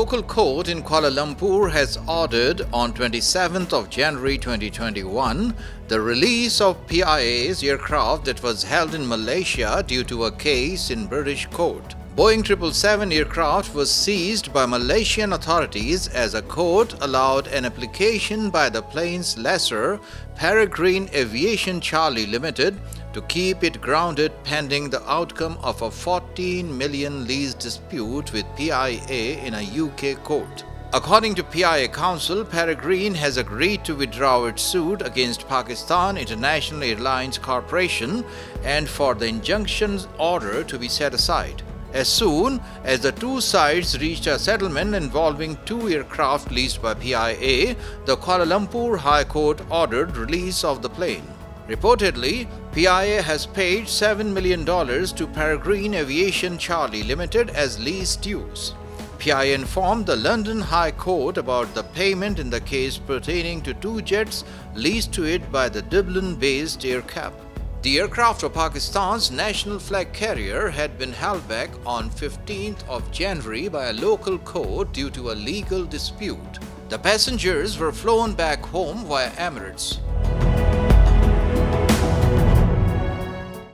local court in Kuala Lumpur has ordered on 27th of January 2021 the release of PIA's aircraft that was held in Malaysia due to a case in British court. Boeing 777 aircraft was seized by Malaysian authorities as a court allowed an application by the plane's lessor, Peregrine Aviation Charlie Limited, to keep it grounded pending the outcome of a 14 million lease dispute with PIA in a UK court. According to PIA counsel, Peregrine has agreed to withdraw its suit against Pakistan International Airlines Corporation and for the injunction order to be set aside. As soon as the two sides reached a settlement involving two aircraft leased by PIA, the Kuala Lumpur High Court ordered release of the plane. Reportedly, PIA has paid $7 million to Peregrine Aviation Charlie Limited as lease dues. PIA informed the London High Court about the payment in the case pertaining to two jets leased to it by the Dublin-based AerCap. The aircraft of Pakistan's national flag carrier had been held back on 15th of January by a local court due to a legal dispute. The passengers were flown back home via Emirates.